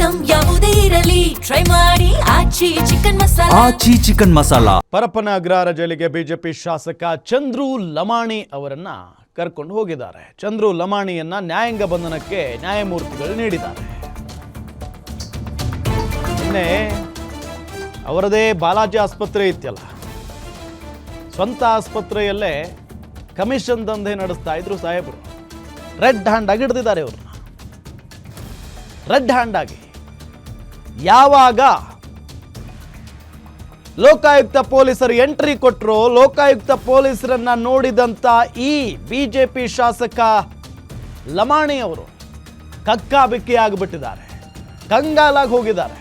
Item ಯಾವುದೇ ಇರಲಿ try ಮಾಡಿ ಆಚಿ ಚಿಕನ್ ಮಸಾಲಾ. ಪರಪ್ಪನ ಅಗ್ರಹಾರ ಜೈಲಿಗೆ ಬಿಜೆಪಿ ಶಾಸಕ ಚಂದ್ರು ಲಮಾಣಿ ಅವರನ್ನ ಕರ್ಕೊಂಡು ಹೋಗಿದ್ದಾರೆ. ಚಂದ್ರು ಲಮಾಣಿಯನ್ನ ನ್ಯಾಯಾಂಗ ಬಂಧನಕ್ಕೆ ನ್ಯಾಯಮೂರ್ತಿಗಳು ನೀಡಿದ್ದಾರೆ. ನಿನ್ನೆ ಅವರದೇ ಬಾಲಾಜಿ ಆಸ್ಪತ್ರೆ ಇತ್ತಲ್ಲ, ಸ್ವಂತ ಆಸ್ಪತ್ರೆಯಲ್ಲೇ ಕಮಿಷನ್ ದಂಧೆ ನಡೆಸ್ತಾ ಇದ್ರು ಸಾಹೇಬರು. ರೆಡ್ ಹ್ಯಾಂಡ್ ಆಗಿ ಹಿಡಿದಿದ್ದಾರೆ ಇವ್ರನ್ನ. ರೆಡ್ ಹ್ಯಾಂಡ್ ಆಗಿ ಯಾವಾಗ ಲೋಕಾಯುಕ್ತ ಪೊಲೀಸರು ಎಂಟ್ರಿ ಕೊಟ್ಟರು, ಲೋಕಾಯುಕ್ತ ಪೊಲೀಸರನ್ನ ನೋಡಿದಂತ ಈ ಬಿಜೆಪಿ ಶಾಸಕ ಲಮಾಣಿ ಅವರು ಕಕ್ಕಾಬಿಕ್ಕಿ ಆಗಿಬಿಟ್ಟಿದ್ದಾರೆ, ಕಂಗಾಲಾಗಿ ಹೋಗಿದ್ದಾರೆ.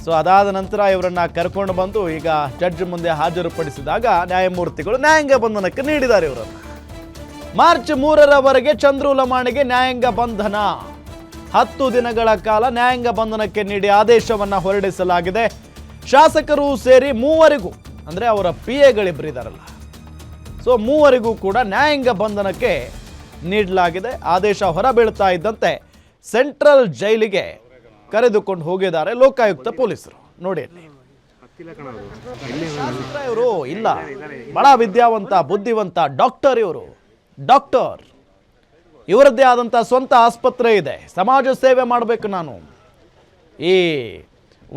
ಸೊ ಅದಾದ ನಂತರ ಇವರನ್ನ ಕರ್ಕೊಂಡು ಬಂದು ಈಗ ಜಡ್ಜ್ ಮುಂದೆ ಹಾಜರುಪಡಿಸಿದಾಗ ನ್ಯಾಯಮೂರ್ತಿಗಳು ನ್ಯಾಯಾಂಗ ಬಂಧನಕ್ಕೆ ನೀಡಿದ್ದಾರೆ ಇವರನ್ನು. ಮಾರ್ಚ್ 3ರವರೆಗೆ ಚಂದ್ರು ಲಮಾಣಿಗೆ ನ್ಯಾಯಾಂಗ ಬಂಧನ, 10 ದಿನಗಳ ಕಾಲ ನ್ಯಾಯಾಂಗ ಬಂಧನಕ್ಕೆ ನೀಡಿ ಆದೇಶವನ್ನ ಹೊರಡಿಸಲಾಗಿದೆ. ಶಾಸಕರು ಸೇರಿ ಮೂವರಿಗೂ, ಅಂದರೆ ಅವರ PAಗಳಿಬ್ಬರಿದ್ದಾರಲ್ಲ, ಸೊ ಮೂವರಿಗೂ ಕೂಡ ನ್ಯಾಯಾಂಗ ಬಂಧನಕ್ಕೆ ನೀಡಲಾಗಿದೆ. ಆದೇಶ ಹೊರಬೀಳ್ತಾ ಇದ್ದಂತೆ ಸೆಂಟ್ರಲ್ ಜೈಲಿಗೆ ಕರೆದುಕೊಂಡು ಹೋಗಿದ್ದಾರೆ ಲೋಕಾಯುಕ್ತ ಪೊಲೀಸರು. ನೋಡಿ ಇವರು ಇಲ್ಲ, ಬಹಳ ವಿದ್ಯಾವಂತ ಬುದ್ಧಿವಂತ ಡಾಕ್ಟರ್ ಇವರು. ಡಾಕ್ಟರ್, ಇವರದ್ದೇ ಆದಂಥ ಸ್ವಂತ ಆಸ್ಪತ್ರೆ ಇದೆ. ಸಮಾಜ ಸೇವೆ ಮಾಡಬೇಕು, ನಾನು ಈ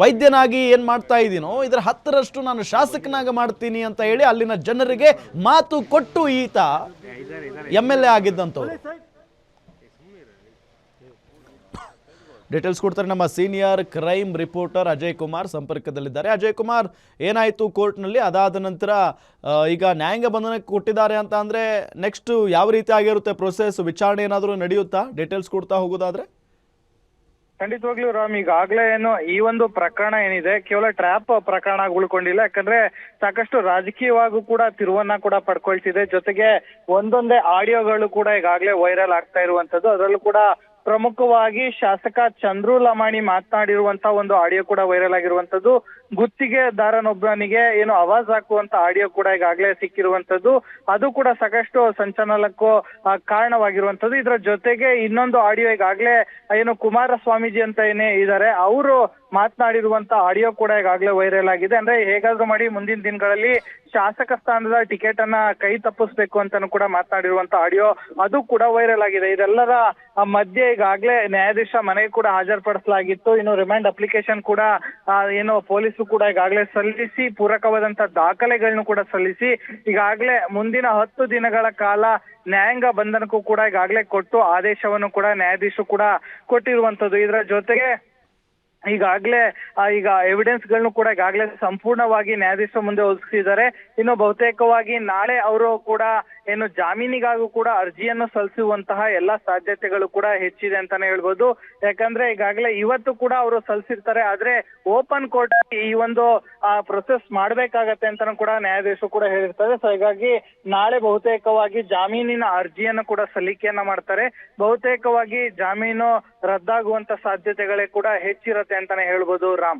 ವೈದ್ಯನಾಗಿ ಏನು ಮಾಡ್ತಾ ಇದ್ದೀನೋ ಇದರ 10ರಷ್ಟು ನಾನು ಶಾಸಕನಾಗ ಮಾಡ್ತೀನಿ ಅಂತ ಹೇಳಿ ಅಲ್ಲಿನ ಜನರಿಗೆ ಮಾತು ಕೊಟ್ಟು ಈತ MLA ಆಗಿದ್ದಂಥವ್ರು. ಡೀಟೇಲ್ಸ್ ಕೊಡ್ತಾರೆ ನಮ್ಮ senior crime reporter Ajay Kumar ಸಂಪರ್ಕದಲ್ಲಿದ್ದಾರೆ. ಅಜಯ್ ಕುಮಾರ್, ಏನಾಯಿತು ಕೋರ್ಟ್ನಲ್ಲಿ? ಅದಾದ ನಂತರ ಈಗ ನ್ಯಾಯಾಂಗ ಬಂಧನಕ್ಕೆ ಕೊಟ್ಟಿದ್ದಾರೆ ಅಂತ ಅಂದರೆ ನೆಕ್ಸ್ಟ್ ಯಾವ ರೀತಿ ಆಗಿರುತ್ತೆ ಪ್ರೊಸೆಸ್? ವಿಚಾರಣೆ ಏನಾದರೂ ನಡೆಯುತ್ತಾ? ಡೀಟೇಲ್ಸ್ ಕೊಡ್ತಾ ಹೋಗೋದಾದ್ರೆ. ಖಂಡಿತವಾಗ್ಲೂ ರಾಮ್, ಈಗಾಗಲೇ ಏನು ಈ ಒಂದು ಪ್ರಕರಣ ಏನಿದೆ ಕೇವಲ ಟ್ರ್ಯಾಪ್ ಪ್ರಕರಣ ಉಳ್ಕೊಂಡಿಲ್ಲ. ಯಾಕಂದ್ರೆ ಸಾಕಷ್ಟು ರಾಜಕೀಯವಾಗೂ ಕೂಡ ತಿರುವನ್ನ ಕೂಡ ಪಡ್ಕೊಳ್ತಿದೆ. ಜೊತೆಗೆ ಒಂದೊಂದೇ ಆಡಿಯೋಗಳು ಕೂಡ ಈಗಾಗಲೇ ವೈರಲ್ ಆಗ್ತಾ ಇರುವಂತದ್ದು. ಅದರಲ್ಲೂ ಕೂಡ ಪ್ರಮುಖವಾಗಿ ಶಾಸಕ ಚಂದ್ರು ಲಮಾಣಿ ಮಾತನಾಡಿರುವಂತ ಒಂದು ಆಡಿಯೋ ಕೂಡ ವೈರಲ್ ಆಗಿರುವಂತದ್ದು. ಗುತ್ತಿಗೆದಾರನೊಬ್ಬನಿಗೆ ಏನು ಆವಾಜ್ ಹಾಕುವಂತ ಆಡಿಯೋ ಕೂಡ ಈಗಾಗಲೇ ಸಿಕ್ಕಿರುವಂತದ್ದು. ಅದು ಕೂಡ ಸಾಕಷ್ಟು ಸಂಚಲನಕ್ಕೂ ಕಾರಣವಾಗಿರುವಂತದ್ದು. ಇದರ ಜೊತೆಗೆ ಇನ್ನೊಂದು ಆಡಿಯೋ ಈಗಾಗಲೇ ಏನು ಕುಮಾರಸ್ವಾಮೀಜಿ ಅಂತ ಏನೇ ಇದ್ದಾರೆ ಅವರು ಮಾತನಾಡಿರುವಂತ ಆಡಿಯೋ ಕೂಡ ಈಗಾಗಲೇ ವೈರಲ್ ಆಗಿದೆ. ಅಂದ್ರೆ ಹೇಗಾದ್ರೂ ಮಾಡಿ ಮುಂದಿನ ದಿನಗಳಲ್ಲಿ ಶಾಸಕ ಸ್ಥಾನದ ಟಿಕೆಟ್ ಅನ್ನ ಕೈ ತಪ್ಪಿಸ್ಬೇಕು ಅಂತಾನು ಕೂಡ ಮಾತನಾಡಿರುವಂತ ಆಡಿಯೋ ಅದು ಕೂಡ ವೈರಲ್ ಆಗಿದೆ. ಇದೆಲ್ಲರ ಮಧ್ಯೆ ಈಗಾಗಲೇ ನ್ಯಾಯಾಧೀಶ ಮನೆಗೆ ಕೂಡ ಹಾಜರುಪಡಿಸಲಾಗಿತ್ತು. ಇನ್ನು ರಿಮಾಂಡ್ ಅಪ್ಲಿಕೇಶನ್ ಕೂಡ ಏನು ಪೊಲೀಸರು ಕೂಡ ಈಗಾಗಲೇ ಸಲ್ಲಿಸಿ ಪೂರಕವಾದಂತ ದಾಖಲೆಗಳನ್ನು ಕೂಡ ಸಲ್ಲಿಸಿ ಈಗಾಗಲೇ ಮುಂದಿನ 10 ದಿನಗಳ ಕಾಲ ನ್ಯಾಯಾಂಗ ಬಂಧನಕ್ಕೂ ಕೂಡ ಈಗಾಗಲೇ ಕೊಟ್ಟು ಆದೇಶವನ್ನು ಕೂಡ ನ್ಯಾಯಾಧೀಶರು ಕೂಡ ಕೊಟ್ಟಿರುವಂತದ್ದು. ಇದರ ಜೊತೆಗೆ ಈಗಾಗಲೇ ಈಗ ಎವಿಡೆನ್ಸ್ ಗಳನ್ನು ಕೂಡ ಈಗಾಗಲೇ ಸಂಪೂರ್ಣವಾಗಿ ನ್ಯಾಯಾಧೀಶರ ಮುಂದೆ ಒದಗಿಸಿದ್ದಾರೆ. ಇನ್ನು ಬಹುತೇಕವಾಗಿ ನಾಳೆ ಅವರು ಕೂಡ ಏನು ಜಾಮೀನಿಗಾಗೂ ಕೂಡ ಅರ್ಜಿಯನ್ನು ಸಲ್ಲಿಸುವಂತಹ ಎಲ್ಲಾ ಸಾಧ್ಯತೆಗಳು ಕೂಡ ಹೆಚ್ಚಿದೆ ಅಂತಾನೆ ಹೇಳ್ಬೋದು. ಯಾಕಂದ್ರೆ ಈಗಾಗಲೇ ಇವತ್ತು ಕೂಡ ಅವರು ಸಲ್ಲಿಸಿರ್ತಾರೆ, ಆದ್ರೆ ಓಪನ್ ಕೋರ್ಟ್ ಈ ಒಂದು ಪ್ರೊಸೆಸ್ ಮಾಡ್ಬೇಕಾಗತ್ತೆ ಅಂತಾನು ಕೂಡ ನ್ಯಾಯಾಧೀಶರು ಕೂಡ ಹೇಳಿರ್ತಾರೆ. ಸೊ ಹೀಗಾಗಿ ನಾಳೆ ಬಹುತೇಕವಾಗಿ ಜಾಮೀನಿನ ಅರ್ಜಿಯನ್ನು ಕೂಡ ಸಲ್ಲಿಕೆಯನ್ನ ಮಾಡ್ತಾರೆ. ಬಹುತೇಕವಾಗಿ ಜಾಮೀನು ರದ್ದಾಗುವಂತ ಸಾಧ್ಯತೆಗಳೇ ಕೂಡ ಹೆಚ್ಚಿರತ್ತೆ ಅಂತಾನೆ ಹೇಳ್ಬೋದು ರಾಮ್.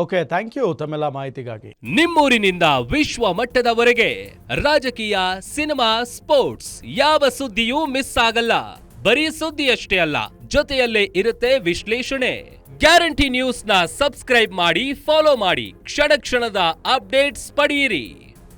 ಓಕೆ, ಥ್ಯಾಂಕ್ ಯು ತಮ್ಮೆಲ್ಲ ಮಾಹಿತಿಗಾಗಿ. ನಿಮ್ಮೂರಿನಿಂದ ವಿಶ್ವ ಮಟ್ಟದವರೆಗೆ ರಾಜಕೀಯ, ಸಿನಿಮಾ, ಸ್ಪೋರ್ಟ್ಸ್ ಯಾವ ಸುದ್ದಿಯೂ ಮಿಸ್ ಆಗಲ್ಲ. ಬರೀ ಸುದ್ದಿಯಷ್ಟೇ ಅಲ್ಲ, ಜೊತೆಯಲ್ಲೇ ಇರುತ್ತೆ ವಿಶ್ಲೇಷಣೆ. ಗ್ಯಾರಂಟಿ ನ್ಯೂಸ್ ನ ಸಬ್ಸ್ಕ್ರೈಬ್ ಮಾಡಿ, ಫಾಲೋ ಮಾಡಿ, ಕ್ಷಣ ಕ್ಷಣದ ಅಪ್ಡೇಟ್ಸ್ ಪಡೆಯಿರಿ.